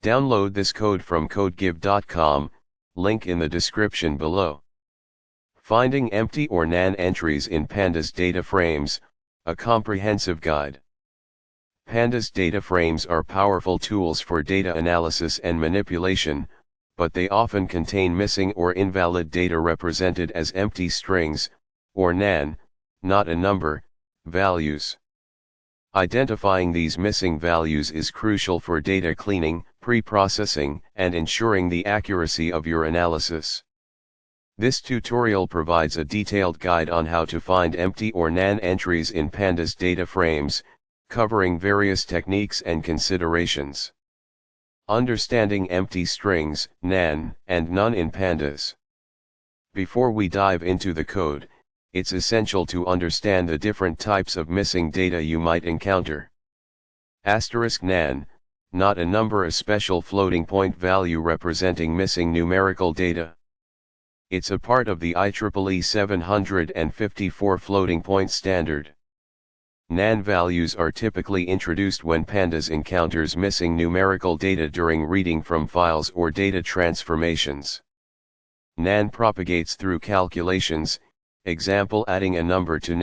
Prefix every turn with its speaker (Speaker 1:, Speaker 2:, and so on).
Speaker 1: Download this code from codegive.com, link in the description below. Finding empty or NaN entries in Pandas DataFrames, a comprehensive guide. Pandas DataFrames are powerful tools for data analysis and manipulation, but they often contain missing or invalid data represented as empty strings, or NaN, not a number, values. Identifying these missing values is crucial for data cleaning, pre-processing, and ensuring the accuracy of your analysis. This tutorial provides a detailed guide on how to find empty or NaN entries in Pandas DataFrames, covering various techniques and considerations. Understanding empty strings, NaN, and none in Pandas. Before we dive into the code, it's essential to understand the different types of missing data you might encounter. *NaN, not a number, a special floating point value representing missing numerical data. It's a part of the IEEE 754 floating point standard. NaN values are typically introduced when Pandas encounters missing numerical data during reading from files or data transformations. NaN propagates through calculations, example adding a number to NaN.